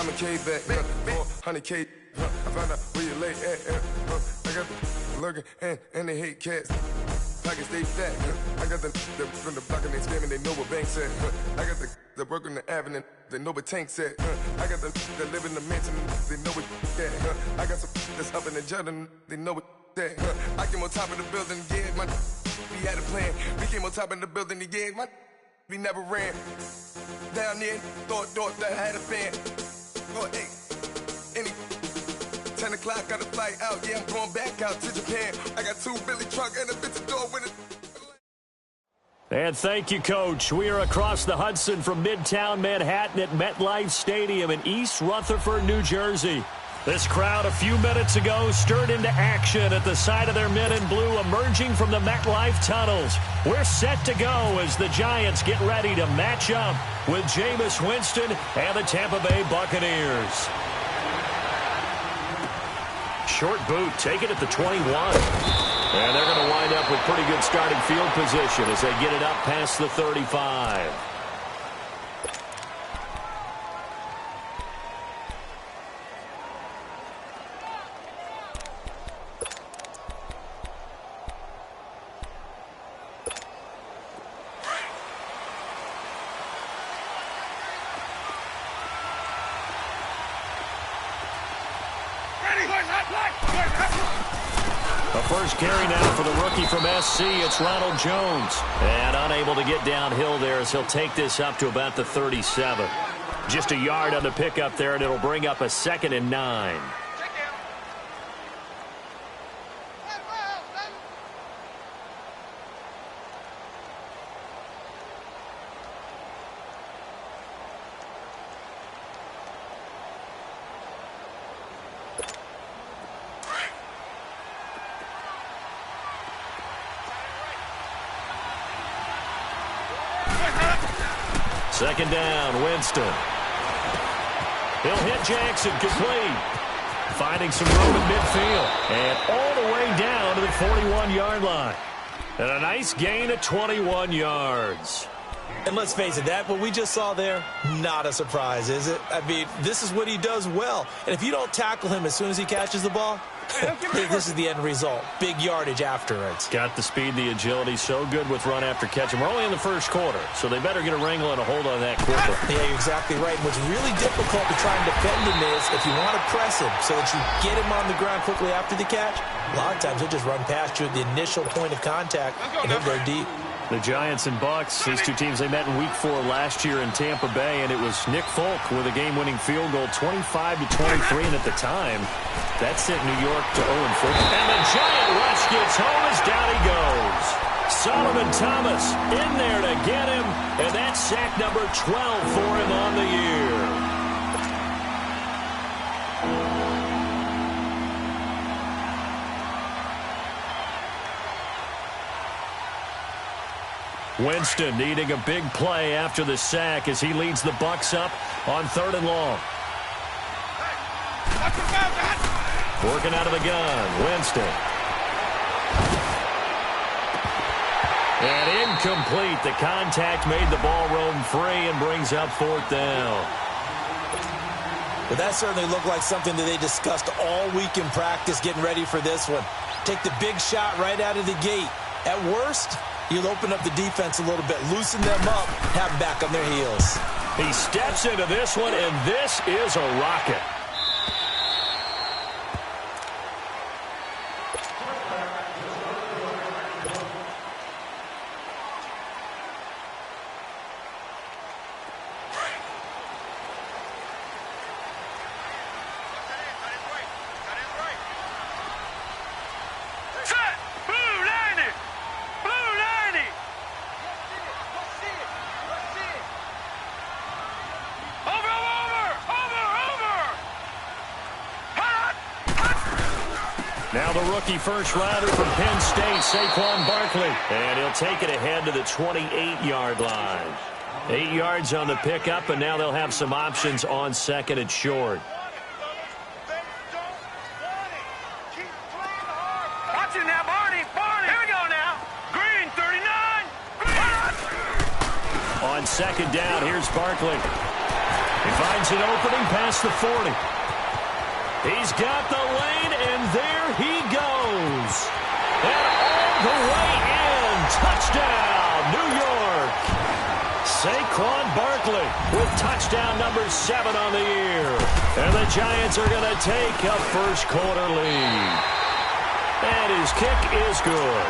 I'm a K back, 400K. I found out where you lay at. I got the lurking and they hate cats. Pockets stay fat. I got the from the block and they scamming, they know what banks at. I got the work on the avenue, they know what tanks at. I got the that live in the mansion, they know what that. I got some that's up in the jungle, they know what that. I came on top of the building, yeah, we had a plan. We came on top of the building, yeah, we never ran. Down there, thought that I had a fan. Oh, hey, any 10 o'clock, got a flight out, yeah, I'm going back out to Japan. I got 2 Billy truck and a bitch door with it. And thank you, Coach. We are across the Hudson from Midtown Manhattan at MetLife Stadium in East Rutherford, New Jersey. This crowd a few minutes ago stirred into action at the side of their men in blue emerging from the MetLife tunnels. We're set to go as the Giants get ready to match up with Jameis Winston and the Tampa Bay Buccaneers. Short boot, take it at the 21. And they're going to wind up with pretty good starting field position as they get it up past the 35. A first carry now for the rookie from SC. It's Ronald Jones. And unable to get downhill there as he'll take this up to about the 37. Just a yard on the pickup there, and it'll bring up a 2nd and 9. Second down, Winston. He'll hit Jackson, complete. Finding some room in midfield. And all the way down to the 41-yard line. And a nice gain of 21 yards. And let's face it, that what we just saw there, not a surprise, is it? I mean, this is what he does well. And if you don't tackle him as soon as he catches the ball, this is the end result. Big yardage afterwards. Got the speed, the agility, so good with run after catch. And we're only in the first quarter, so they better get a wrangle and a hold on that quickly. Yeah, you're exactly right. What's really difficult to try and defend him is if you want to press him so that you get him on the ground quickly after the catch, a lot of times he'll just run past you at the initial point of contact, and he'll go deep. The Giants and Bucs, these two teams, they met in Week 4 last year in Tampa Bay, and it was Nick Folk with a game-winning field goal, 25-23, and at the time, that sent New York to 0-4. And the Giant rush gets home as down he goes. Solomon Thomas in there to get him, and that's sack number 12 for him on the year. Winston needing a big play after the sack as he leads the Bucs up on 3rd and long. Working out of the gun, Winston. And incomplete. The contact made the ball roam free and brings up 4th down. Well, that certainly looked like something that they discussed all week in practice getting ready for this one. Take the big shot right out of the gate. At worst, you'll open up the defense a little bit, loosen them up, have them back on their heels. He steps into this one, and this is a rocket. Now the rookie first-rounder from Penn State, Saquon Barkley. And he'll take it ahead to the 28-yard line. 8 yards on the pickup, and now they'll have some options on 2nd and short. Watch it now, Barney. Here we go now. Green, 39. On 2nd down, here's Barkley. He finds an opening past the 40. He's got the lane, and there he goes. And all the way in. Touchdown, New York. Saquon Barkley with touchdown number 7 on the year. And the Giants are going to take a first-quarter lead. And his kick is good.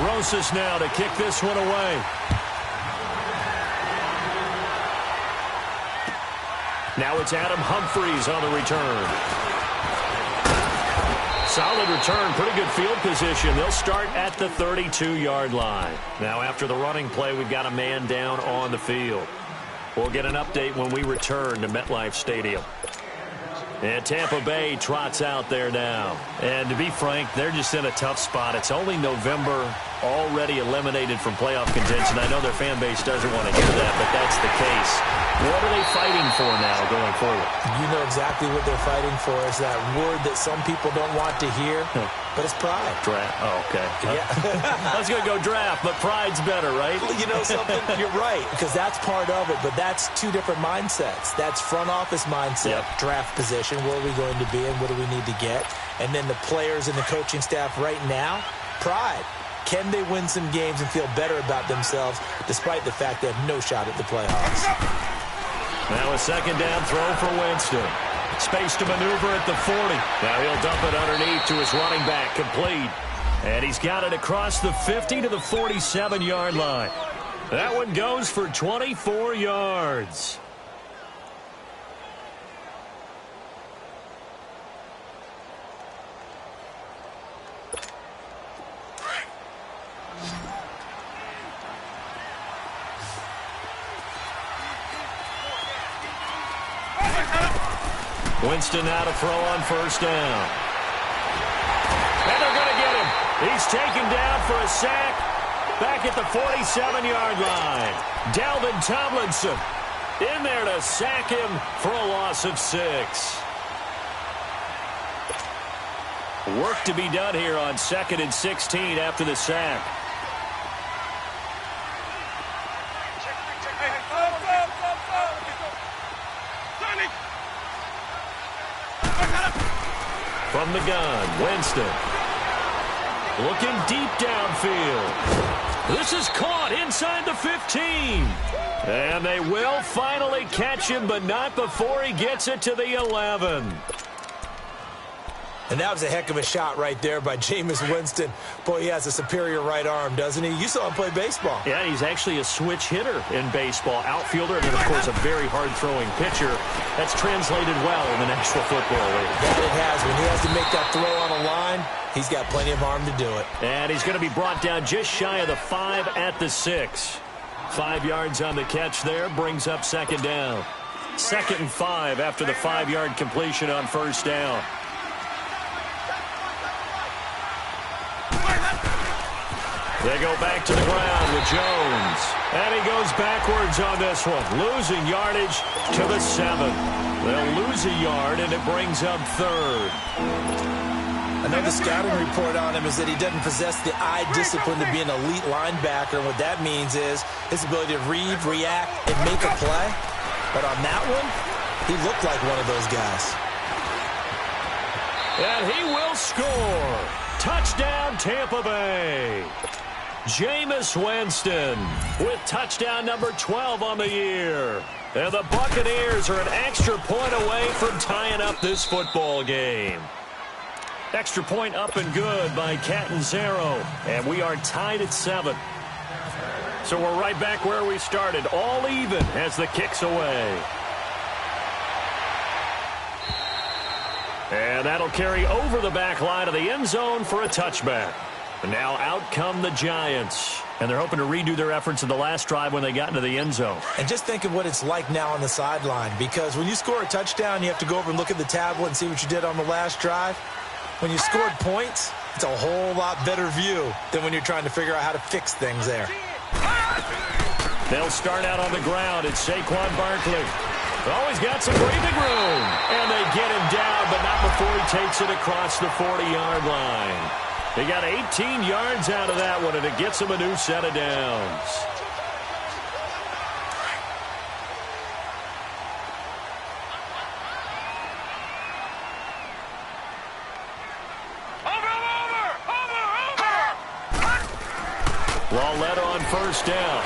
Rosas now to kick this one away. Now it's Adam Humphries on the return. Solid return, pretty good field position. They'll start at the 32-yard line. Now after the running play, we've got a man down on the field. We'll get an update when we return to MetLife Stadium. And Tampa Bay trots out there now. And to be frank, they're just in a tough spot. It's only November, already eliminated from playoff contention. I know their fan base doesn't want to hear that, but that's the case. What are they fighting for now going forward? You know exactly what they're fighting for. Is that word that some people don't want to hear, but it's pride. Draft. Oh, okay. Yeah. I was going to go draft, but pride's better, right? You know something? You're right, because that's part of it, but that's two different mindsets. That's front office mindset, draft position, where are we going to be and what do we need to get? And then the players and the coaching staff right now, pride. Can they win some games and feel better about themselves despite the fact they have no shot at the playoffs? Now a second down throw for Winston. Space to maneuver at the 40. Now he'll dump it underneath to his running back, complete. And he's got it across the 50 to the 47-yard line. That one goes for 24 yards. Winston now to throw on first down. And they're going to get him. He's taken down for a sack back at the 47-yard line. Dalvin Tomlinson in there to sack him for a loss of 6. Work to be done here on 2nd and 16 after the sack. From the gun, Winston. Looking deep downfield. This is caught inside the 15. And they will finally catch him, but not before he gets it to the 11. And that was a heck of a shot right there by Jameis Winston. Boy, he has a superior right arm, doesn't he? You saw him play baseball. Yeah, he's actually a switch hitter in baseball. Outfielder, and then, of course, a very hard-throwing pitcher. That's translated well in the National Football League. That it has. When he has to make that throw on a line, he's got plenty of arm to do it. And he's going to be brought down just shy of the 5 at the 6. 5 yards on the catch there, brings up second down. 2nd and 5 after the 5-yard completion on first down. They go back to the ground with Jones. And he goes backwards on this one, losing yardage to the 7. They'll lose a yard, and it brings up 3rd. Another scouting report on him is that he doesn't possess the eye discipline to be an elite linebacker. And what that means is his ability to read, react, and make a play. But on that one, he looked like one of those guys. And he will score. Touchdown, Tampa Bay. Jameis Winston with touchdown number 12 on the year. And the Buccaneers are an extra point away from tying up this football game. Extra point up and good by Catanzaro. And we are tied at 7. So we're right back where we started, all even as the kick's away. And that'll carry over the back line of the end zone for a touchback. And now out come the Giants. And they're hoping to redo their efforts in the last drive when they got into the end zone. And just think of what it's like now on the sideline. Because when you score a touchdown, you have to go over and look at the tablet and see what you did on the last drive. When you scored points, it's a whole lot better view than when you're trying to figure out how to fix things there. They'll start out on the ground. It's Saquon Barkley. Oh, he's got some breathing room. And they get him down, but not before he takes it across the 40-yard line. He got 18 yards out of that one, and it gets him a new set of downs. Lauletta on first down.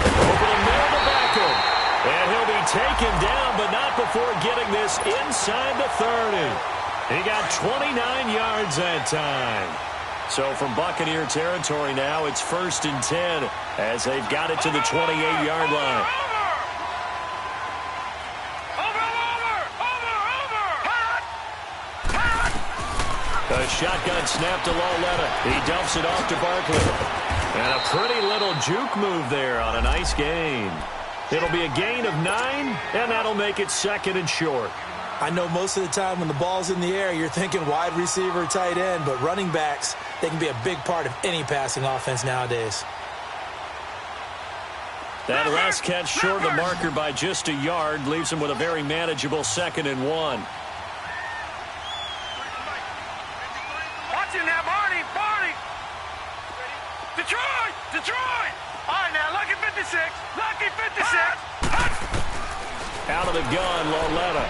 Over the middle to Beckham. And he'll be taken down, but not before getting this inside the 30. He got 29 yards that time. So from Buccaneer territory now, it's 1st and 10 as they've got it to the 28-yard line. A shotgun snap to Lauletta. He dumps it off to Barkley. And a pretty little juke move there on a nice gain. It'll be a gain of 9, and that'll make it 2nd and short. I know most of the time when the ball's in the air, you're thinking wide receiver, tight end, but running backs, they can be a big part of any passing offense nowadays. That last catch short of the marker by just a yard leaves him with a very manageable 2nd and 1. Watch it now, Barney. Detroit. All right, now, lucky 56. Out of the gun, Lauletta.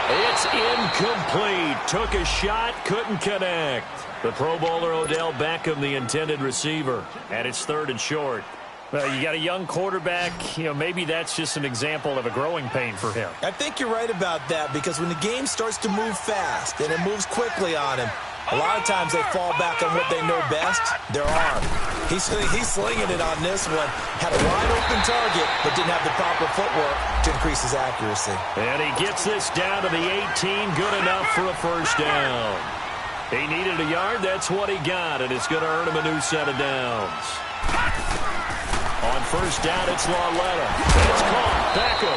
It's incomplete. Took a shot, couldn't connect. The Pro Bowler Odell Beckham, the intended receiver, and it's 3rd and short. Well, you got a young quarterback. Maybe that's just an example of a growing pain for him. I think you're right about that because when the game starts to move fast and it moves quickly on him, a lot of times they fall back on what they know best, their arm. He's slinging it on this one. Had a wide open target, but didn't have the proper footwork to increase his accuracy. And he gets this down to the 18. Good enough for a 1st down. He needed a yard. That's what he got, and it's going to earn him a new set of downs. On 1st down, it's Lauletta. It's caught. Beckham.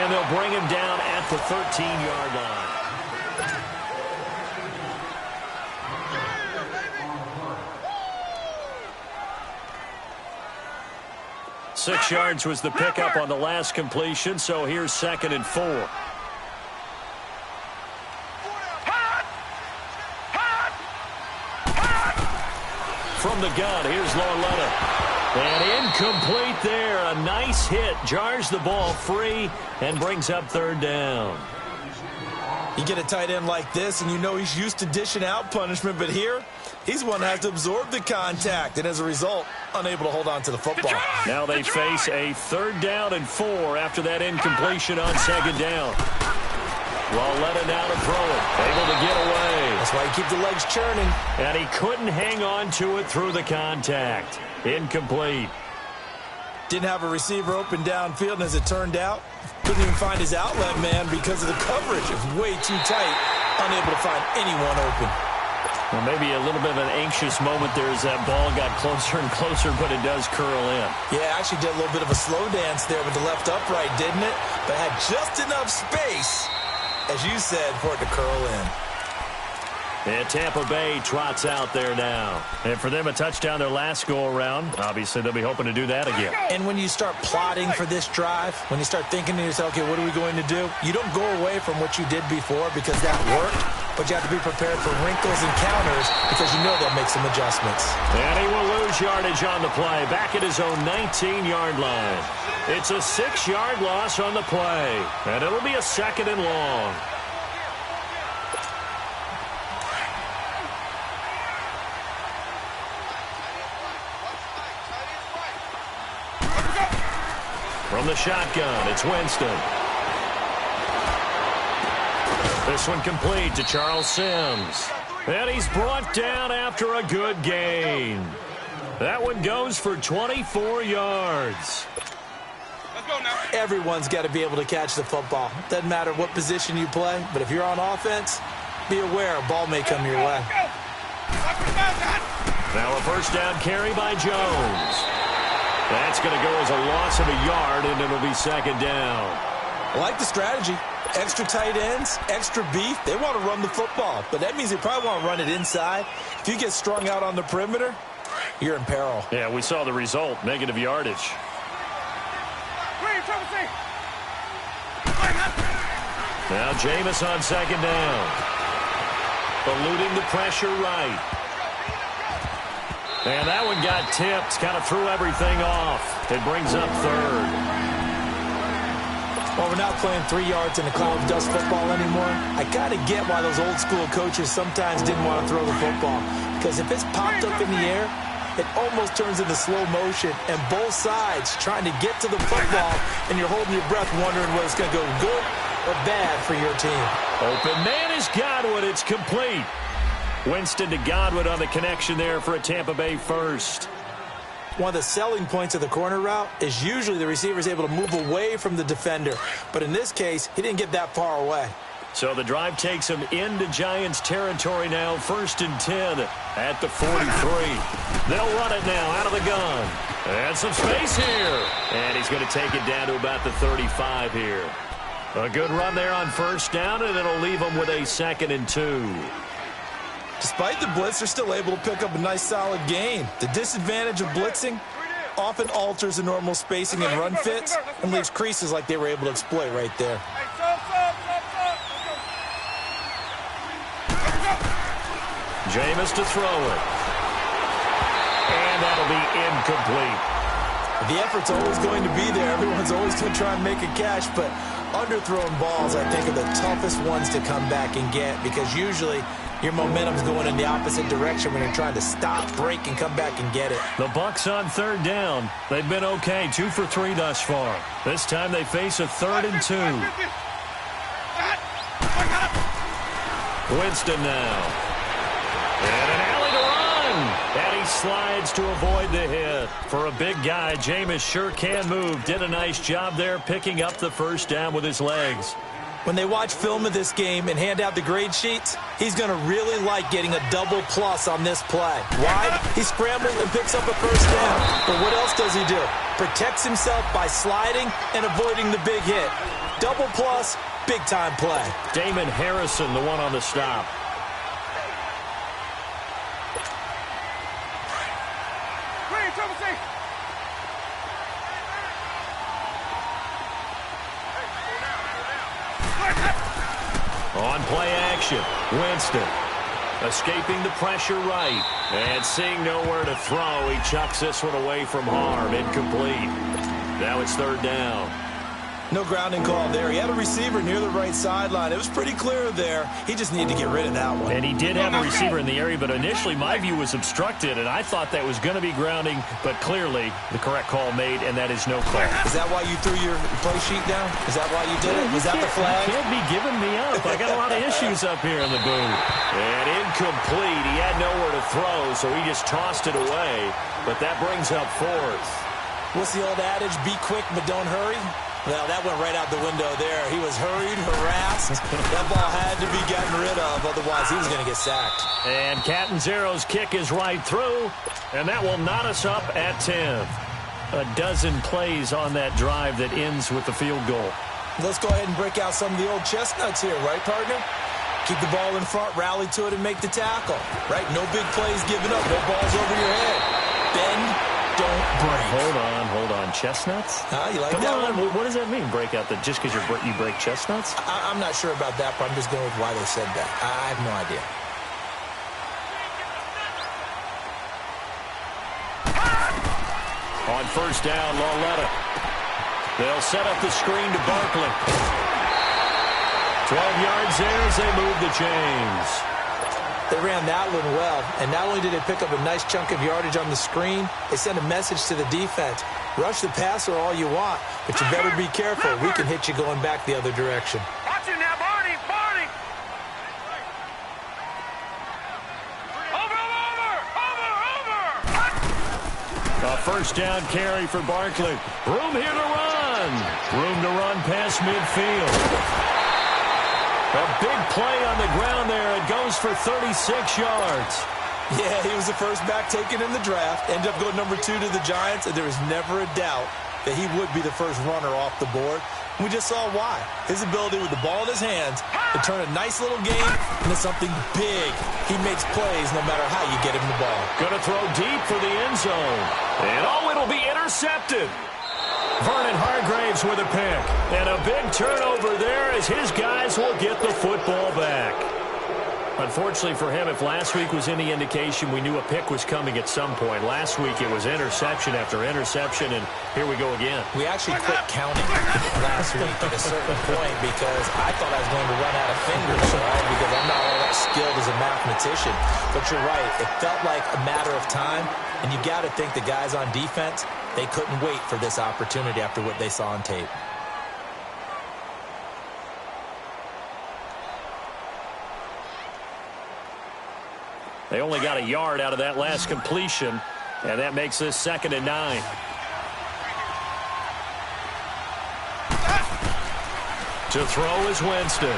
And they'll bring him down at the 13-yard line. 6 yards was the pickup on the last completion, so here's 2nd and 4. From the gun, here's Lauletta. And incomplete there. A nice hit. Jars the ball free and brings up 3rd down. You get a tight end like this, and you know he's used to dishing out punishment, but here, he's one that has to absorb the contact, and as a result, unable to hold on to the football. Now they face a 3rd down and 4 after that incompletion on 2nd down. Lauletta now to throw it. Able to get away. That's why you keep the legs churning. And he couldn't hang on to it through the contact. Incomplete. Didn't have a receiver open downfield, and as it turned out, couldn't even find his outlet man because of the coverage. It was way too tight, unable to find anyone open. Well, maybe a little bit of an anxious moment there as that ball got closer and closer, but it does curl in. Yeah, actually did a little bit of a slow dance there with the left upright, didn't it? But had just enough space, as you said, for it to curl in. And Tampa Bay trots out there now. And for them, a touchdown their last go-around. Obviously, they'll be hoping to do that again. And when you start plotting for this drive, when you start thinking to yourself, okay, what are we going to do? You don't go away from what you did before because that worked, but you have to be prepared for wrinkles and counters because you know they'll make some adjustments. And he will lose yardage on the play, back at his own 19-yard line. It's a 6-yard loss on the play, and it'll be a 2nd and long. From the shotgun, it's Winston. This one complete to Charles Sims. And he's brought down after a good gain. That one goes for 24 yards. Let's go now. Everyone's got to be able to catch the football. Doesn't matter what position you play, but if you're on offense, be aware a ball may come your way. Now a 1st down carry by Jones. That's going to go as a loss of a yard, and it'll be 2nd down. I like the strategy. Extra tight ends, extra beef. They want to run the football, but that means they probably want to run it inside. If you get strung out on the perimeter, you're in peril. Yeah, we saw the result, negative yardage. Now Jameis on 2nd down. Eluding the pressure right. And that one got tipped, kind of threw everything off. It brings up 3rd. While we're not playing 3 yards in a cloud of dust football anymore, I kind of get why those old school coaches sometimes didn't want to throw the football. Because if it's popped up in the air, it almost turns into slow motion, and both sides trying to get to the football, and you're holding your breath wondering whether it's going to go good or bad for your team. Open man is Godwin. It's complete. Winston to Godwin on the connection there for a Tampa Bay first. One of the selling points of the corner route is usually the receiver is able to move away from the defender. But in this case, he didn't get that far away. So the drive takes him into Giants territory now. 1st and 10 at the 43. They'll run it now out of the gun. And some space here. And he's going to take it down to about the 35 here. A good run there on 1st down, and it'll leave him with a 2nd and 2. Despite the blitz, they're still able to pick up a nice, solid gain. The disadvantage of blitzing often alters the normal spacing and run fits and leaves creases like they were able to exploit right there. Jameis to throw it. And that'll be incomplete. The effort's always going to be there. Everyone's always going to try and make a catch, but underthrown balls, I think, are the toughest ones to come back and get because usually your momentum's going in the opposite direction when you're trying to stop, break, and come back and get it. The Bucs on 3rd down. They've been okay, 2 for 3 thus far. This time they face a 3rd and 2. Winston now. And an alley to run. And he slides to avoid the hit. For a big guy, Jameis sure can move. Did a nice job there picking up the 1st down with his legs. When they watch film of this game and hand out the grade sheets, he's going to really like getting a double plus on this play. Why? He scrambles and picks up a 1st down. But what else does he do? Protects himself by sliding and avoiding the big hit. Double plus, big-time play. Damon Harrison, the one on the stop. On play action, Winston escaping the pressure right and seeing nowhere to throw. He chucks this one away from harm, incomplete. Now it's 3rd down. No grounding call there. He had a receiver near the right sideline. It was pretty clear there. He just needed to get rid of that one. And he did have a receiver in the area, but initially my view was obstructed, and I thought that was going to be grounding, but clearly the correct call made, and that is no call. Is that why you threw your play sheet down? Is that why you did it? Was that the flag? You can't be giving me up. I got a lot of issues up here in the booth. And incomplete. He had nowhere to throw, so he just tossed it away, but that brings up 4th. What's the old adage? Be quick, but don't hurry? Well, that went right out the window there. He was hurried, harassed. That ball had to be gotten rid of, otherwise he was going to get sacked. And Catanzaro's kick is right through, and that will knot us up at 10. A dozen plays on that drive that ends with the field goal. Let's go ahead and break out some of the old chestnuts here, right, partner? Keep the ball in front, rally to it, and make the tackle, right? No big plays given up, no balls over your head. Bend, don't break. Hold on. Chestnuts? You like Come that on. one? What does that mean, break out? Just because you break chestnuts? I'm not sure about that, but I'm just going with why they said that. I have no idea. On 1st down, Lauletta. They'll set up the screen to Barkley. 12 yards there as they move the chains. They ran that one well, and not only did they pick up a nice chunk of yardage on the screen, they sent a message to the defense. Rush the passer all you want, but you better be careful. We can hit you going back the other direction. Watch it now, Barney! Barney! Over! A 1st down carry for Barkley. Room here to run. Room to run past midfield. A big play on the ground there. It goes for 36 yards. Yeah, he was the first back taken in the draft. Ended up going number 2 to the Giants, and there was never a doubt that he would be the first runner off the board. We just saw why. His ability with the ball in his hands to turn a nice little game into something big. He makes plays no matter how you get him the ball. Going to throw deep for the end zone. And it'll be intercepted. Vernon Hargraves with a pick. And a big turnover there as his guys will get the football back. Unfortunately for him, if last week was any indication, we knew a pick was coming at some point. Last week it was interception after interception, and here we go again. We actually quit counting last week at a certain point because I thought I was going to run out of fingers, right? Because I'm not all that skilled as a mathematician. But you're right. It felt like a matter of time, and you got to think the guys on defense, they couldn't wait for this opportunity after what they saw on tape. They only got a yard out of that last completion, and that makes this 2nd and 9. To throw is Winston.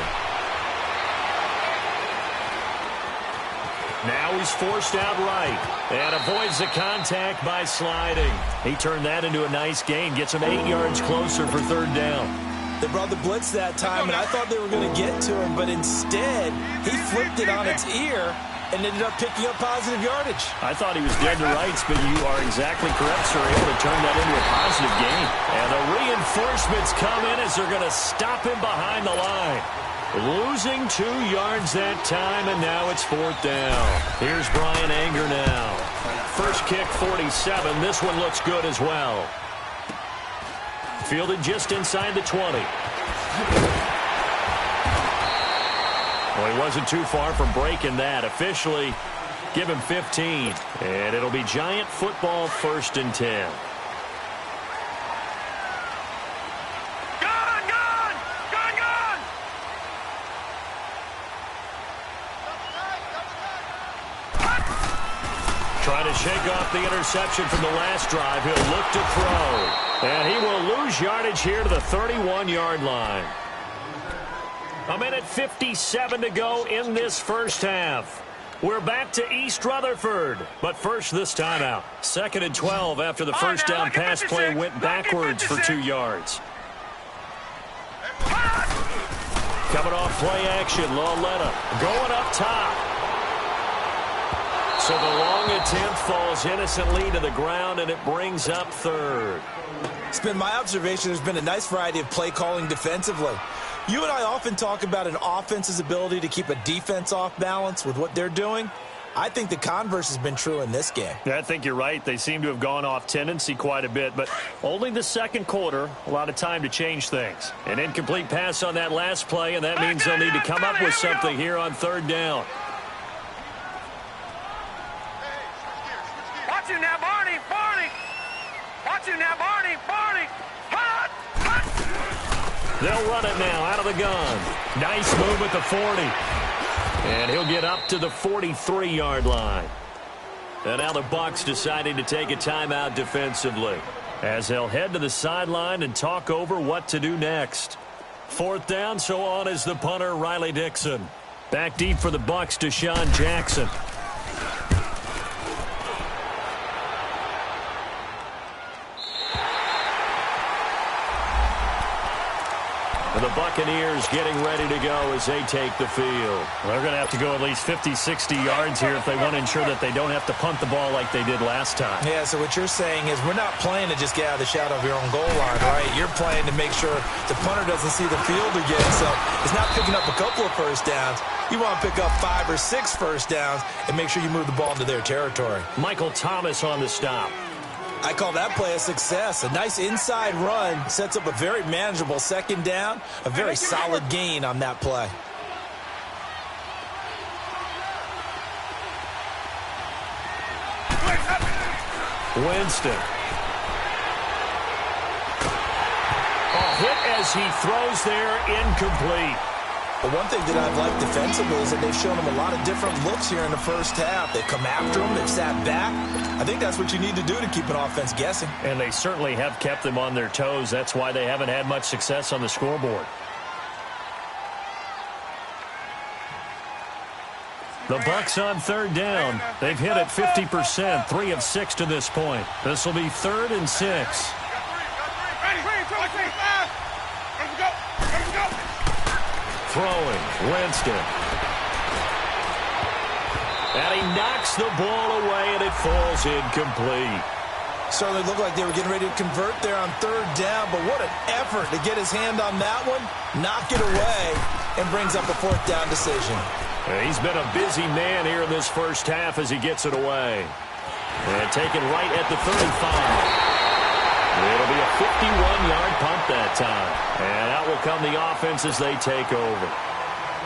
Now he's forced out right and avoids the contact by sliding. He turned that into a nice gain, gets him 8 yards closer for 3rd down. They brought the blitz that time, and I thought they were going to get to him, but instead he flipped it on its ear and ended up picking up positive yardage. I thought he was dead to rights, but you are exactly correct, sir. Able to turn that into a positive gain. And the reinforcements come in as they're going to stop him behind the line. Losing 2 yards that time, and now it's 4th down. Here's Brian Anger now. First kick, 47. This one looks good as well. Fielded just inside the 20. Well, he wasn't too far from breaking that. Officially, give him 15. And it'll be Giant football, 1st and 10. Trying to shake off the interception from the last drive. He'll look to throw. And he will lose yardage here to the 31-yard line. A minute 57 to go in this first half. We're back to East Rutherford. But first, this timeout. 2nd and 12 after the first down pass play went backwards for 2 yards. Coming off play action, Lauletta going up top. So the long attempt falls innocently to the ground, and it brings up 3rd. It's been my observation there's been a nice variety of play calling defensively. You and I often talk about an offense's ability to keep a defense off balance with what they're doing. I think the converse has been true in this game. Yeah, I think you're right. They seem to have gone off tendency quite a bit, but only the 2nd quarter, a lot of time to change things. An incomplete pass on that last play, and that means they'll need to come up with something here on 3rd down. Watch him now, Barney. Watch him now, Barney. Hot. They'll run it now out of the gun. Nice move at the 40. And he'll get up to the 43-yard line. And now the Bucs deciding to take a timeout defensively, as they'll head to the sideline and talk over what to do next. 4th down, so on is the punter, Riley Dixon. Back deep for the Bucs, Deshaun Jackson. The Buccaneers getting ready to go as they take the field. They're going to have to go at least 50, 60 yards here if they want to ensure that they don't have to punt the ball like they did last time. Yeah, so what you're saying is we're not playing to just get out of the shadow of your own goal line, right? You're playing to make sure the punter doesn't see the field again. So it's not picking up a couple of first downs. You want to pick up 5 or 6 first downs and make sure you move the ball into their territory. Michael Thomas on the stop. I call that play a success. A nice inside run sets up a very manageable 2nd down, a very solid gain on that play. Winston. A hit as he throws there, incomplete. But one thing that I've liked defensively is that they've shown him a lot of different looks here in the first half. They've come after him. They've sat back. I think that's what you need to do to keep an offense guessing. And they certainly have kept them on their toes. That's why they haven't had much success on the scoreboard. The Bucs on 3rd down. They've hit it 50%, 3 of 6 to this point. This will be 3rd and 6. Throwing, Winston. And he knocks the ball away, and it falls incomplete. Certainly looked like they were getting ready to convert there on 3rd down, but what an effort to get his hand on that one, knock it away, and brings up a 4th down decision. He's been a busy man here in this first half as he gets it away. And taken right at the 35. It'll be a 51-yard punt that time. And out will come the offense as they take over.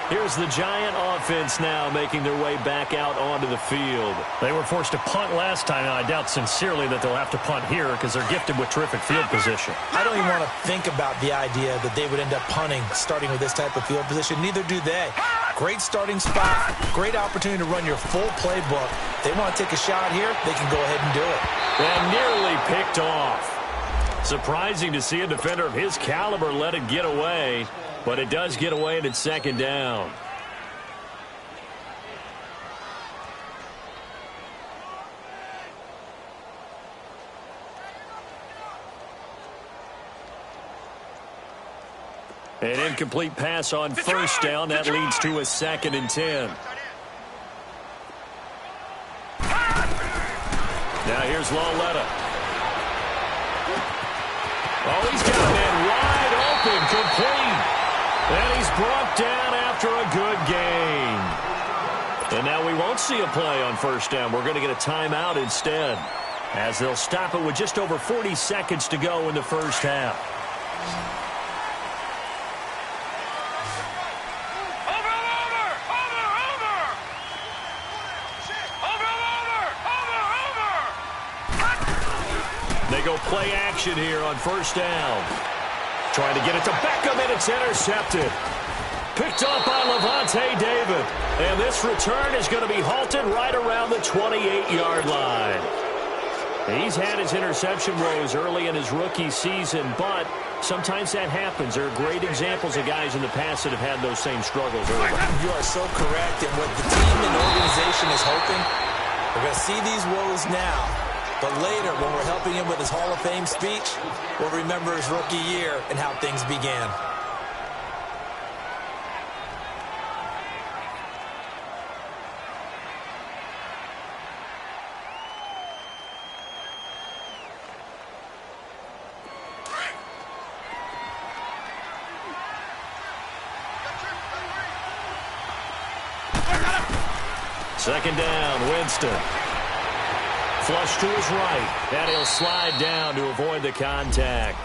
Here's the Giant offense now making their way back out onto the field. They were forced to punt last time, and I doubt sincerely that they'll have to punt here because they're gifted with terrific field position. I don't even want to think about the idea that they would end up punting starting with this type of field position. Neither do they. Great starting spot, great opportunity to run your full playbook. They want to take a shot here, they can go ahead and do it. And nearly picked off. Surprising to see a defender of his caliber let it get away. But it does get away, and it's second down. An incomplete pass on first down. That leads to a 2nd and 10. Now here's Lauletta. Oh, he's got a man wide open, complete. And he's brought down after a good gain. And now we won't see a play on first down. We're going to get a timeout instead, as they'll stop it with just over 40 seconds to go in the first half. They go play action here on first down. Trying to get it to Beckham, and it's intercepted. Picked up by Levante David. And this return is going to be halted right around the 28-yard line. He's had his interception woes early in his rookie season, but sometimes that happens. There are great examples of guys in the past that have had those same struggles early. You are so correct, and what the team and organization is hoping, we're going to see these woes now. But later, when we're helping him with his Hall of Fame speech, we'll remember his rookie year and how things began. Second down, Winston. Flush to his right, and he'll slide down to avoid the contact.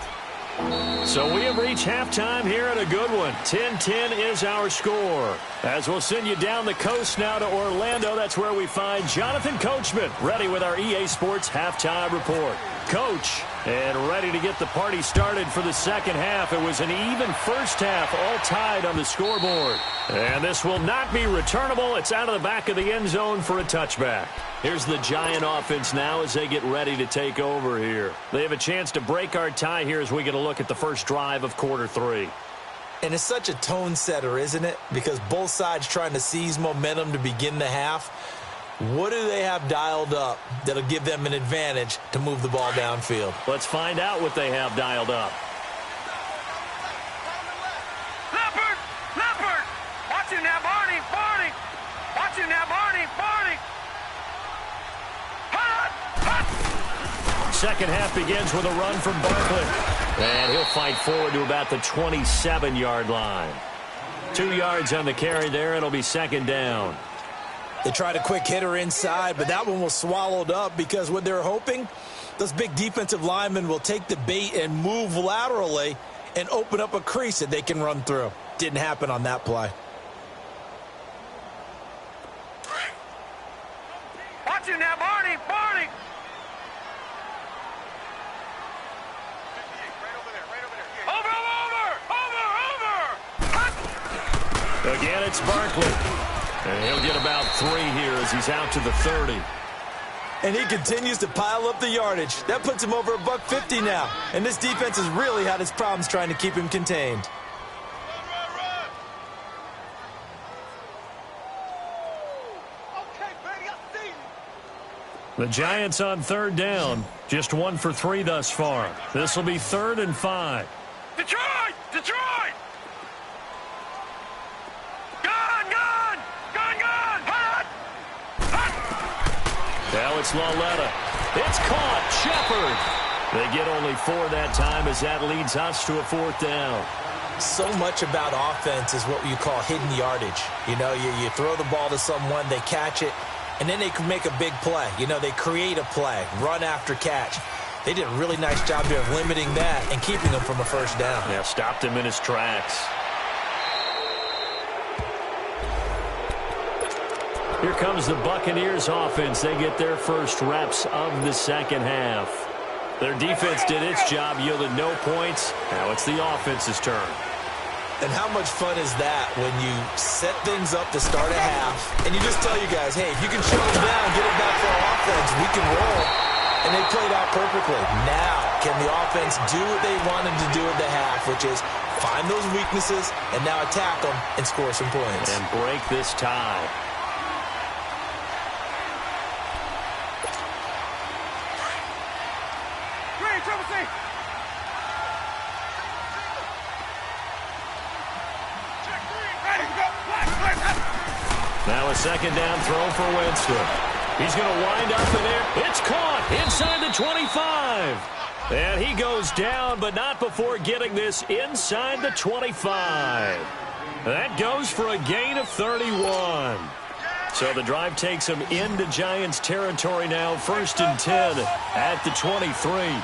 So we have reached halftime here at a good one. 10-10 is our score. As we'll send you down the coast now to Orlando, that's where we find Jonathan Coachman, ready with our EA Sports Halftime Report. Coach, and ready to get the party started for the second half. It was an even first half, all tied on the scoreboard. And this will not be returnable. It's out of the back of the end zone for a touchback. Here's the Giant offense now as they get ready to take over here. They have a chance to break our tie here as we get a look at the first drive of quarter 3. And it's such a tone setter, isn't it? Because both sides trying to seize momentum to begin the half. What do they have dialed up that'll give them an advantage to move the ball downfield? Let's find out what they have dialed up. Leopard! Watch him now, Barney! Watch him now, Barney! Second half begins with a run from Barkley. And he'll fight forward to about the 27-yard line. 2 yards on the carry there. It'll be second down. They tried a quick hitter inside, but that one was swallowed up because what they're hoping, those big defensive linemen will take the bait and move laterally and open up a crease that they can run through. Didn't happen on that play. Watch him now, Barney! Over! Again, it's Barkley. And he'll get about 3 here as he's out to the 30. And he continues to pile up the yardage. That puts him over $150 now. And this defense has really had its problems trying to keep him contained. The Giants on third down. Just 1 for 3 thus far. This will be 3rd and 5. Detroit! Now it's Lauletta. It's caught. Shepard. They get only 4 that time as that leads us to a 4th down. So much about offense is what you call hidden yardage. You know, you throw the ball to someone, they catch it, and then they can make a big play. You know, they create a play, run after catch. They did a really nice job there of limiting that and keeping him from a first down. Yeah, stopped him in his tracks. Here comes the Buccaneers offense. They get their first reps of the second half. Their defense did its job, yielded no points. Now it's the offense's turn. And how much fun is that when you set things up to start a half and you just tell you guys, hey, if you can shut them down, get it back for our offense, we can roll. And they played out perfectly. Now, can the offense do what they wanted to do at the half, which is find those weaknesses and now attack them and score some points. And break this tie. Now a second down throw for Winston. He's going to wind up in there. It's caught inside the 25. And he goes down, but not before getting this inside the 25. That goes for a gain of 31. So the drive takes him into Giants territory now. 1st and 10 at the 23.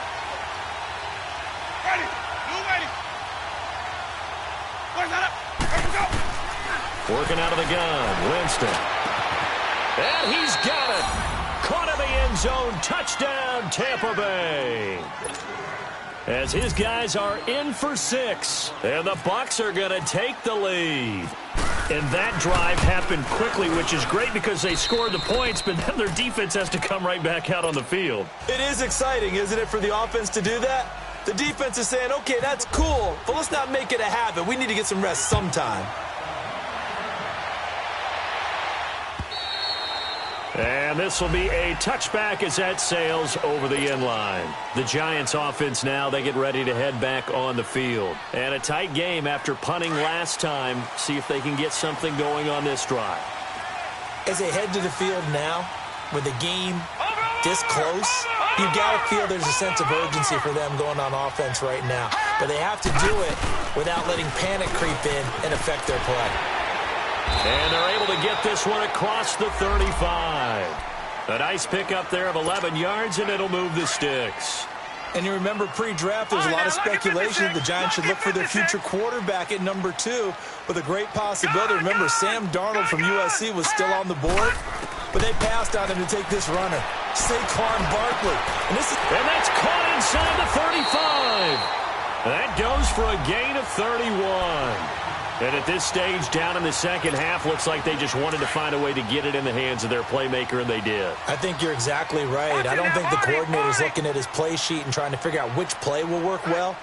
Working out of the gun, Winston. And he's got it. Caught in the end zone. Touchdown, Tampa Bay. As his guys are in for 6. And the Bucs are going to take the lead. And that drive happened quickly, which is great because they scored the points, but then their defense has to come right back out on the field. It is exciting, isn't it, for the offense to do that? The defense is saying, okay, that's cool, but let's not make it a habit. We need to get some rest sometime. And this will be a touchback as that sails over the end line. The Giants offense now, they get ready to head back on the field. And a tight game after punting last time. See if they can get something going on this drive. As they head to the field now, with the game this close, you've got to feel there's a sense of urgency for them going on offense right now. But they have to do it without letting panic creep in and affect their play. And they're able to get this one across the 35. A nice pickup there of 11 yards, and it'll move the sticks. And you remember pre-draft, there's a lot of speculation that the Giants should look for their future quarterback at number 2 with a great possibility. Remember, Sam Darnold from USC was still on the board, but they passed on him to take this runner, Saquon Barkley. And that's caught inside the 35. That goes for a gain of 31. And at this stage, down in the second half, looks like they just wanted to find a way to get it in the hands of their playmaker, and they did. I think you're exactly right. I don't think the coordinator's looking at his play sheet and trying to figure out which play will work well.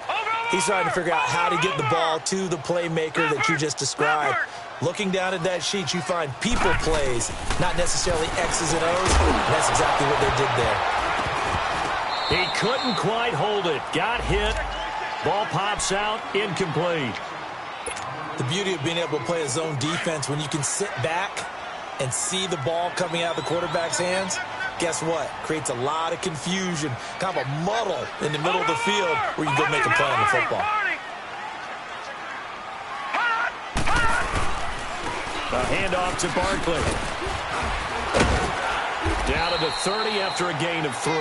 He's trying to figure out how to get the ball to the playmaker that you just described. Looking down at that sheet, you find people plays, not necessarily X's and O's. And that's exactly what they did there. He couldn't quite hold it. Got hit. Ball pops out. Incomplete. The beauty of being able to play a zone defense when you can sit back and see the ball coming out of the quarterback's hands, guess what? Creates a lot of confusion, kind of a muddle in the middle of the field where you can go make a play on the football. A handoff to Barkley. Down to the 30 after a gain of 3.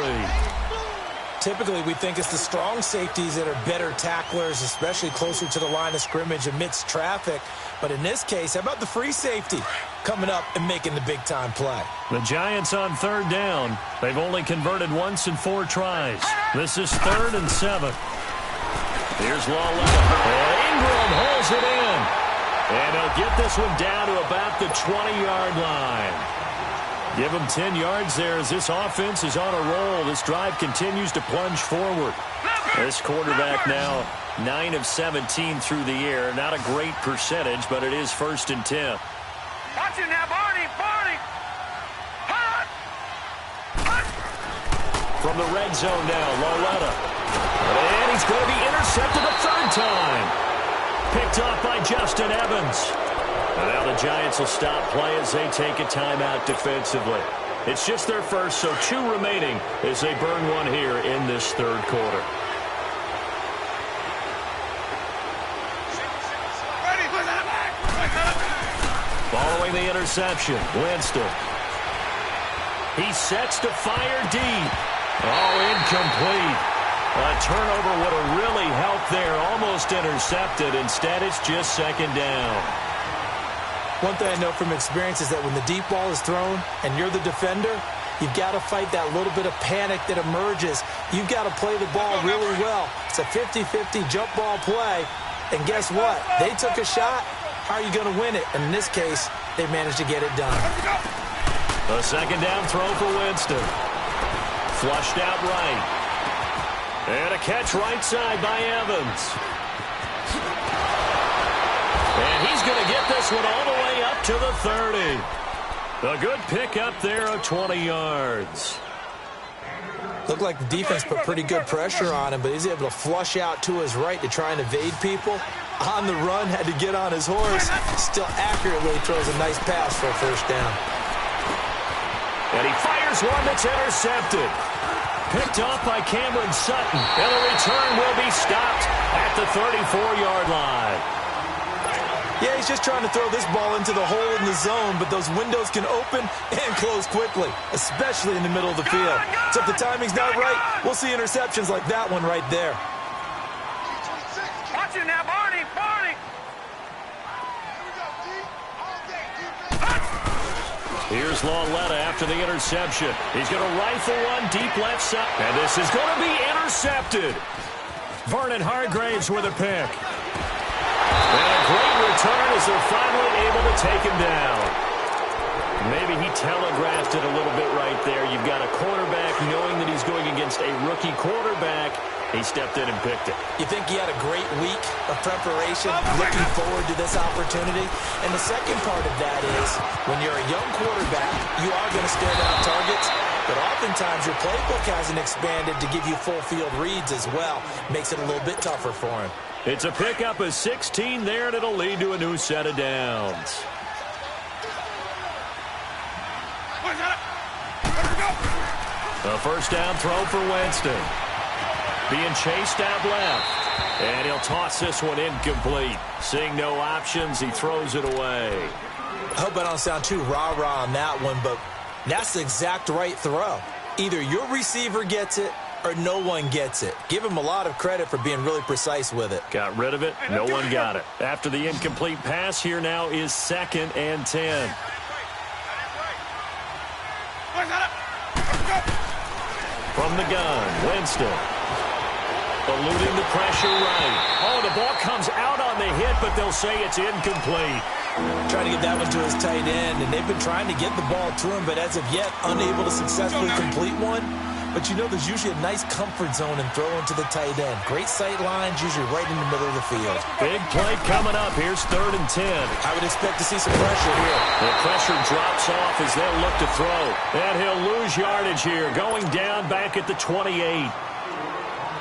Typically, we think it's the strong safeties that are better tacklers, especially closer to the line of scrimmage amidst traffic. But in this case, how about the free safety coming up and making the big-time play? The Giants on 3rd down. They've only converted once in 4 tries. This is 3rd and 7. Here's Lawler. And Ingram holds it in. And they'll get this one down to about the 20-yard line. Give them 10 yards there as this offense is on a roll. This drive continues to plunge forward. This quarterback now 9 of 17 through the air. Not a great percentage, but it is 1st and 10. Watch it now, Barney. From the red zone now, Loletta. And he's going to be intercepted a 3rd time. Picked off by Justin Evans. And now the Giants will stop play as they take a timeout defensively. It's just their first, so 2 remaining as they burn one here in this 3rd quarter. the interception. Winston. He sets to fire deep. Oh, incomplete. A turnover would have really helped there. Almost intercepted. Instead, it's just second down. One thing I know from experience is that when the deep ball is thrown and you're the defender, you've got to fight that little bit of panic that emerges. You've got to play the ball really well. It's a 50-50 jump ball play. And guess what? They took a shot. How are you going to win it? And in this case, they managed to get it done. A second down throw for Winston. Flushed out right. And a catch right side by Evans. And he's going to get this one all the way up to the 30. A good pick up there of 20 yards. Looked like the defense put pretty good pressure on him, but he's able to flush out to his right to try and evade people. On the run, had to get on his horse. Still accurately throws a nice pass for a first down. And he fires one that's intercepted. Picked off by Cameron Sutton. And the return will be stopped at the 34-yard line. Yeah, he's just trying to throw this ball into the hole in the zone, but those windows can open and close quickly, especially in the middle of the field. So if the timing's not right, we'll see interceptions like that one right there. Watch it now, Barney! Barney! Here's Lauletta after the interception. He's going to rifle one deep left side. And this is going to be intercepted. Vernon Hargraves with a pick. And a great return as they're finally able to take him down. Maybe he telegraphed it a little bit right there. You've got a quarterback knowing that he's going against a rookie quarterback. He stepped in and picked it. You think he had a great week of preparation, looking forward to this opportunity? And the second part of that is, when you're a young quarterback, you are going to stare down targets, but oftentimes your playbook hasn't expanded to give you full field reads as well. Makes it a little bit tougher for him. It's a pickup of 16 there, and it'll lead to a new set of downs. A first down throw for Winston. Being chased out left. And he'll toss this one incomplete. Seeing no options, he throws it away. I hope I don't sound too rah-rah on that one, but that's the exact right throw. Either your receiver gets it or no one gets it. Give him a lot of credit for being really precise with it. Got rid of it. No one got it. After the incomplete pass, here now is 2nd and 10. From the gun, Winston. Eluding the pressure right. Oh, the ball comes out on the hit, but they'll say it's incomplete. Trying to get that one to his tight end, and they've been trying to get the ball to him, but as of yet, unable to successfully complete one. But you know there's usually a nice comfort zone in throwing to the tight end. Great sight lines, usually right in the middle of the field. Big play coming up. Here's 3rd and 10. I would expect to see some pressure here. The pressure drops off as they'll look to throw. And he'll lose yardage here, going down back at the 28.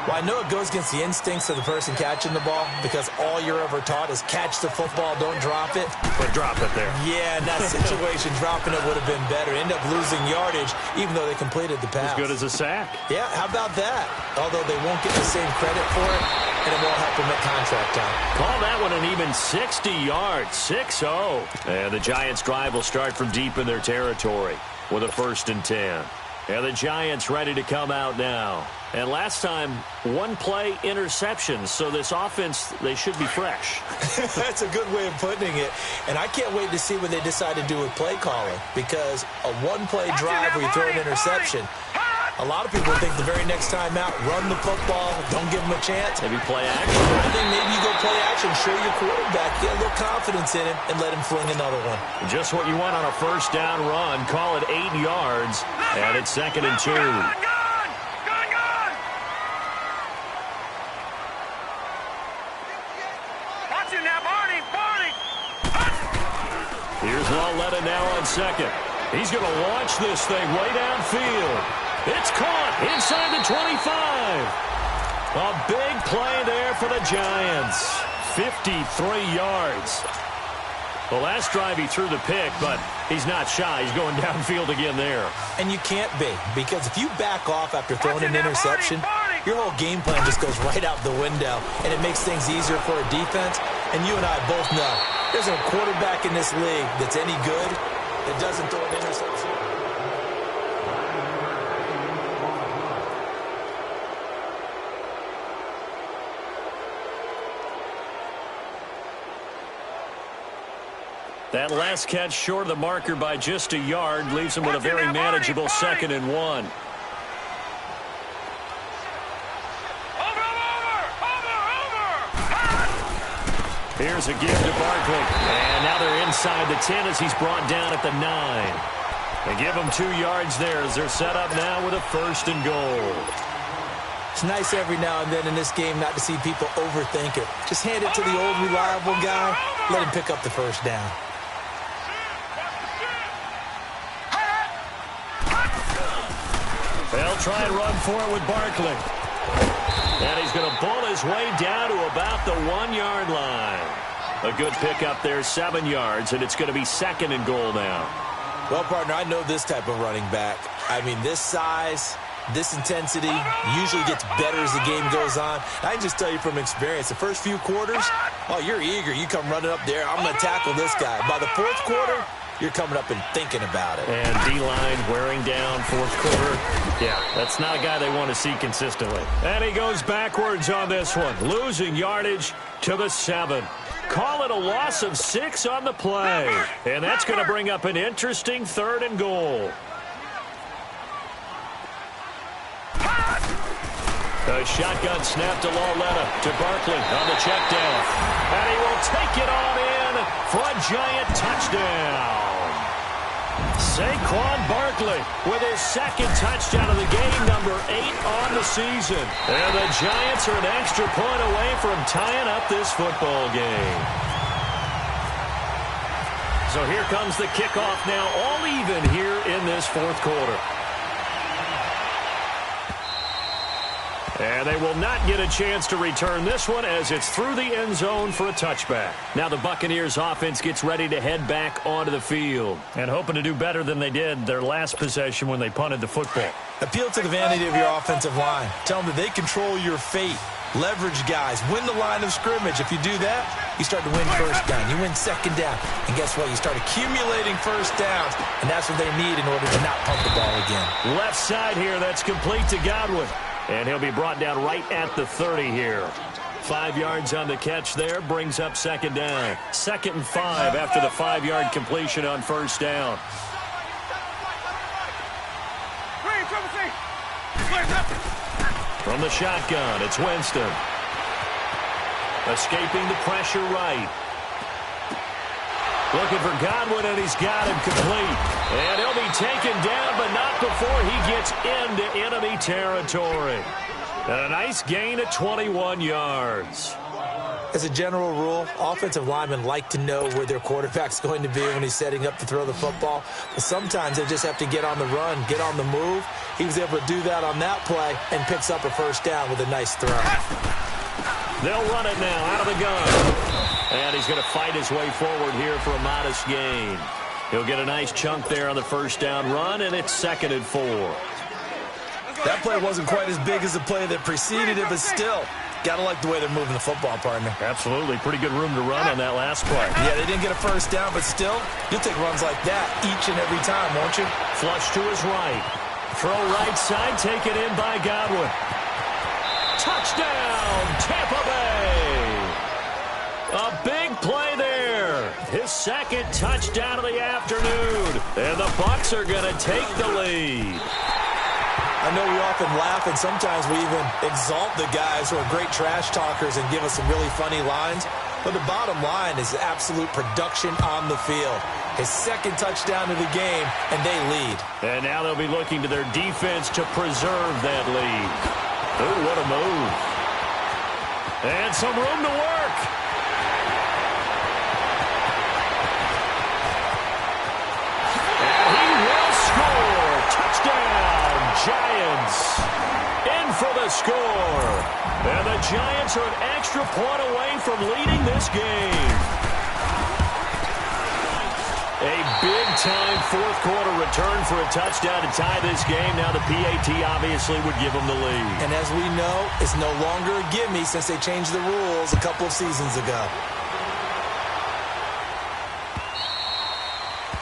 Well, I know it goes against the instincts of the person catching the ball because all you're ever taught is catch the football, don't drop it. But drop it there. Yeah, in that situation, dropping it would have been better. End up losing yardage, even though they completed the pass. As good as a sack. Yeah, how about that? Although they won't get the same credit for it, and it won't help them at contract time. Call that one an even 60 yards, 6-0. And the Giants' drive will start from deep in their territory with a 1st and 10. And the Giants ready to come out now. And last time, one play interception. So this offense, they should be fresh. That's a good way of putting it. And I can't wait to see what they decide to do with play calling. Because a one-play drive where you throw an interception, a lot of people think the very next time out, run the football, don't give them a chance. Maybe play action. I think maybe you go play action, show your quarterback, get a little confidence in him, and let him fling another one. Just what you want on a first down run. Call it 8 yards, and it's 2nd and 2. Watch it now, Barney! Barney! Here's Lauletta now on 2nd. He's going to launch this thing way downfield. It's caught inside the 25. A big play there for the Giants. 53 yards. The last drive he threw the pick, but he's not shy. He's going downfield again there. And you can't be, because if you back off after throwing an interception, your whole game plan just goes right out the window, and it makes things easier for a defense. And you and I both know there's a quarterback in this league that's any good that doesn't throw an interception. That last catch short of the marker by just a yard leaves him with a very manageable 2nd and 1. Here's a give to Barkley. And now they're inside the 10 as he's brought down at the 9. They give him 2 yards there as they're set up now with a 1st and goal. It's nice every now and then in this game not to see people overthink it. Just hand it to the old reliable guy. Let him pick up the 1st down. They'll try and run for it with Barkley. And he's going to bull his way down to about the 1-yard line. A good pickup there, 7 yards, and it's going to be 2nd and goal now. Well, partner, I know this type of running back. I mean, this size, this intensity usually gets better as the game goes on. I can just tell you from experience, the first few quarters, oh, you're eager. You come running up there, I'm going to tackle this guy. By the 4th quarter, you're coming up and thinking about it. And D-line wearing down 4th quarter. Yeah, that's not a guy they want to see consistently. And he goes backwards on this one, losing yardage to the 7. Call it a loss of 6 on the play. And that's going to bring up an interesting 3rd and goal. A shotgun snap to Lauletta to Barkley on the check down. And he will take it on in for a giant touchdown. Saquon Barkley with his 2nd touchdown of the game, number 8 on the season. And the Giants are an extra point away from tying up this football game. So here comes the kickoff now, all even here in this 4th quarter. And they will not get a chance to return this one as it's through the end zone for a touchback. Now the Buccaneers offense gets ready to head back onto the field. And hoping to do better than they did their last possession when they punted the football. Appeal to the vanity of your offensive line. Tell them that they control your fate. Leverage guys. Win the line of scrimmage. If you do that, you start to win 1st down. You win 2nd down. And guess what? You start accumulating 1st downs. And that's what they need in order to not pump the ball again. Left side here. That's complete to Godwin. And he'll be brought down right at the 30 here. 5 yards on the catch there. Brings up 2nd down. 2nd and 5 after the 5-yard completion on 1st down. From the shotgun, it's Winston. Escaping the pressure right. Looking for Godwin, and he's got him complete. And he'll be taken down, but not before he gets into enemy territory. And a nice gain of 21 yards. As a general rule, offensive linemen like to know where their quarterback's going to be when he's setting up to throw the football. But sometimes they just have to get on the run, get on the move. He was able to do that on that play and picks up a 1st down with a nice throw. They'll run it now out of the gun. And he's going to fight his way forward here for a modest gain. He'll get a nice chunk there on the 1st down run, and it's 2nd and 4. That play wasn't quite as big as the play that preceded it, but still, got to like the way they're moving the football, partner. Absolutely. Pretty good room to run on that last play. Yeah, they didn't get a 1st down, but still, you'll take runs like that each and every time, won't you? Flush to his right. Throw right side, taken in by Godwin. Touchdown, Tampa Bay. A big play there. His 2nd touchdown of the afternoon. And the Bucs are going to take the lead. I know we often laugh, and sometimes we even exalt the guys who are great trash talkers and give us some really funny lines. But the bottom line is absolute production on the field. His 2nd touchdown of the game, and they lead. And now they'll be looking to their defense to preserve that lead. Oh, what a move. And some room to work. And he will score. Touchdown, Giants. In for the score. And the Giants are an extra point away from leading this game. A big-time 4th quarter return for a touchdown to tie this game. Now the PAT obviously would give them the lead. And as we know, it's no longer a gimme since they changed the rules a couple of seasons ago.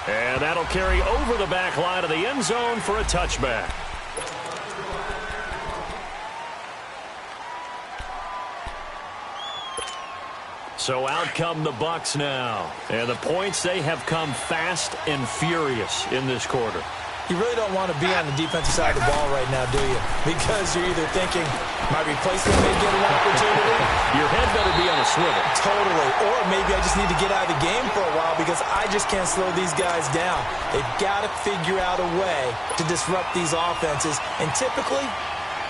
And that'll carry over the back line of the end zone for a touchback. So out come the Bucs now. And the points, they have come fast and furious in this quarter. You really don't want to be on the defensive side of the ball right now, do you? Because you're either thinking, my replacement may get an opportunity. Your head better be on a swivel. Totally. Or maybe I just need to get out of the game for a while because I just can't slow these guys down. They've got to figure out a way to disrupt these offenses. And typically,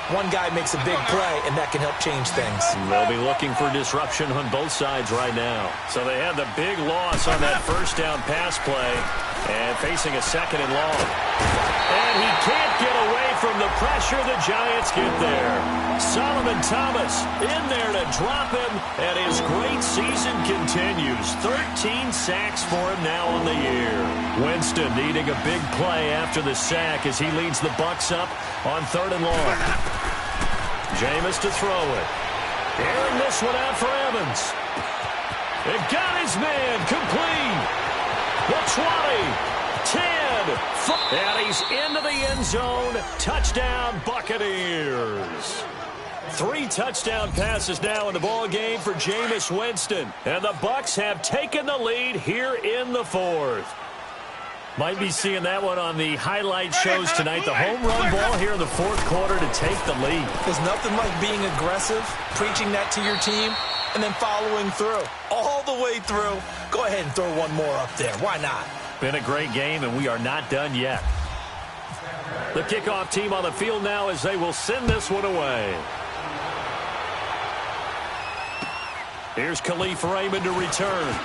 one guy makes a big play, and that can help change things. They'll be looking for disruption on both sides right now. So they had the big loss on that first down pass play and facing a second and long. And he can't get away from the pressure. The Giants get there. Solomon Thomas in there to drop him, and his great season continues. 13 sacks for him now on the year. Winston needing a big play after the sack as he leads the Bucs up on 3rd and long. Jameis to throw it. Airing this one out for Evans. It got his man complete. The 20, 10, and he's into the end zone. Touchdown, Buccaneers. 3 touchdown passes now in the ball game for Jameis Winston. And the Bucs have taken the lead here in the 4th. Might be seeing that one on the highlight shows tonight. The home run ball here in the 4th quarter to take the lead. There's nothing like being aggressive, preaching that to your team, and then following through. All the way through. Go ahead and throw one more up there. Why not? Been a great game, and we are not done yet. The kickoff team on the field now as they will send this one away. Here's Khalif Raymond to return.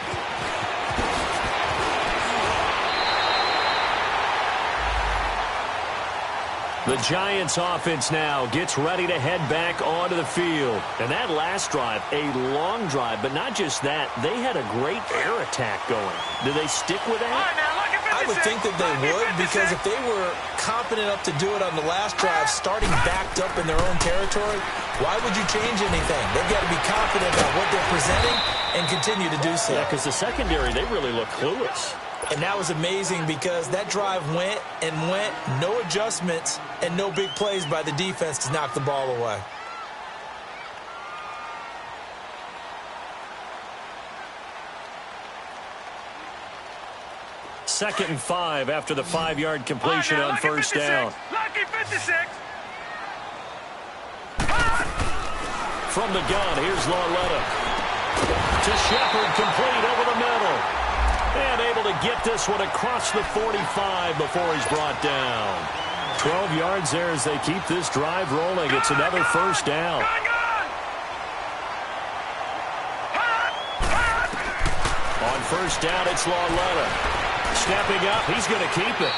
The Giants offense now gets ready to head back onto the field. And that last drive, a long drive, but not just that, they had a great air attack going. Do they stick with that? I would think that they would, because if they were confident enough to do it on the last drive, starting backed up in their own territory, why would you change anything? They've got to be confident about what they're presenting and continue to do so. Yeah, because the secondary, they really look clueless. And that was amazing because that drive went and went, no adjustments, and no big plays by the defense to knock the ball away. Second and 5 after the 5-yard completion on first down. Lucky 56. From the gun, here's Lauletta. To Shepard, complete over the middle. And able to get this one across the 45 before he's brought down. 12 yards there as they keep this drive rolling. It's another first down. On first down, it's Lauletta. Stepping up, he's going to keep it.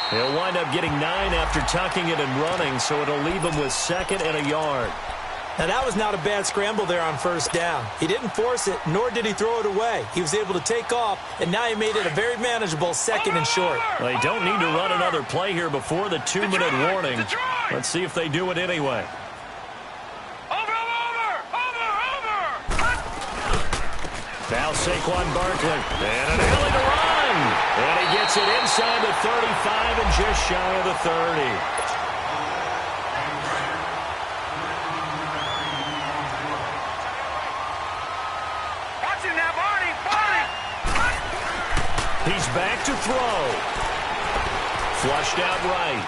He'll wind up getting 9 after tucking it and running, so it'll leave him with 2nd and a yard. Now, that was not a bad scramble there on first down. He didn't force it, nor did he throw it away. He was able to take off, and now he made it a very manageable 2nd and short. Well, they don't need to run another play here before the 2-minute warning. Let's see if they do it anyway. Now Saquon Barkley, and an alley to run. And he gets it inside the 35 and just shy of the 30. He's back to throw. Flushed out right.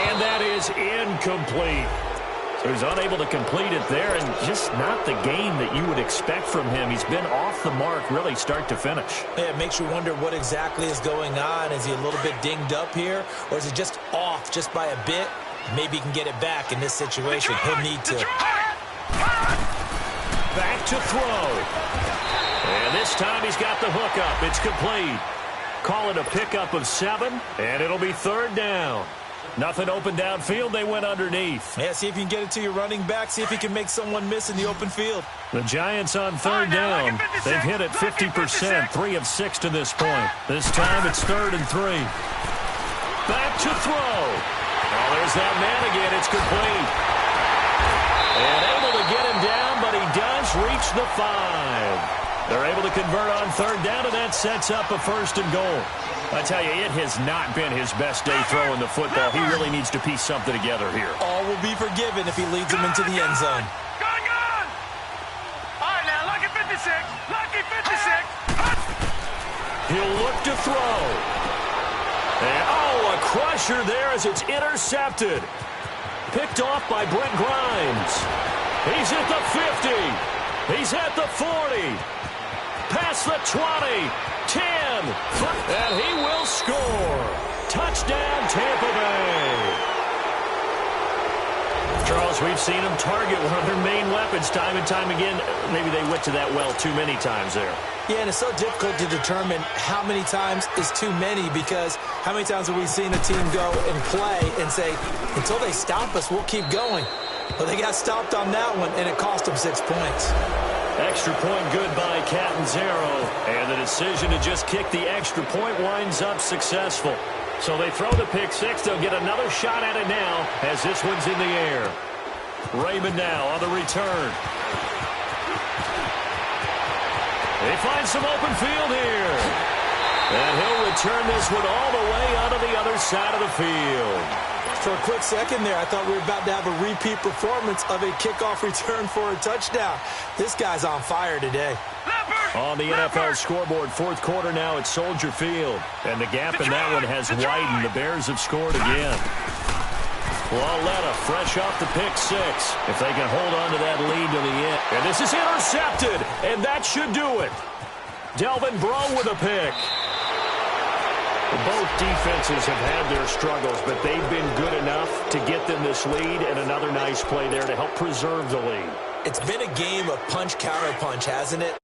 And that is incomplete. So he's unable to complete it there, and just not the game that you would expect from him. He's been off the mark really start to finish. Yeah, it makes you wonder what exactly is going on. Is he a little bit dinged up here, or is he just off just by a bit? Maybe he can get it back in this situation. He'll need to. Back to throw. And this time he's got the hook up. It's complete. Call it a pickup of 7, and it'll be 3rd down. Nothing open downfield. They went underneath. Yeah, see if you can get it to your running back. See if you can make someone miss in the open field. The Giants on 3rd down. They've hit it 50%, 3 of 6 to this point. This time it's 3rd and 3. Back to throw. Oh, there's that man again. It's complete. And able to get him down, but he does reach the 5. They're able to convert on third down, and that sets up a 1st and goal. I tell you, it has not been his best day throwing the football. He really needs to piece something together here. All will be forgiven if he leads them into the end zone. Gone! All right, now, lucky 56. Lucky 56. He'll look to throw. And, a crusher there as it's intercepted. Picked off by Brent Grimes. He's at the 50. He's at the 40. Past the 20. 10. And he will score. Touchdown, Tampa Bay. Charles, we've seen him target one of their main weapons time and time again. Maybe they went to that well too many times there. Yeah, and it's so difficult to determine how many times is too many, because how many times have we seen a team go and play and say, until they stop us, we'll keep going. Well, they got stopped on that one, and it cost them 6 points. Extra point good by Catanzaro. And the decision to just kick the extra point winds up successful. So they throw the pick six. They'll get another shot at it now as this one's in the air. Raymond now on the return. They find some open field here. And he'll return this one all the way onto the other side of the field. For a quick second there, I thought we were about to have a repeat performance of a kickoff return for a touchdown. This guy's on fire today. On the NFL scoreboard, 4th quarter now at Soldier Field. And the gap in that one has widened. The Bears have scored again. Lauletta fresh off the pick six. If they can hold on to that lead to the end. And this is intercepted. And that should do it. Delvin Breaux with a pick. Both defenses have had their struggles, but they've been good enough to get them this lead, and another nice play there to help preserve the lead. It's been a game of punch-counter-punch, hasn't it?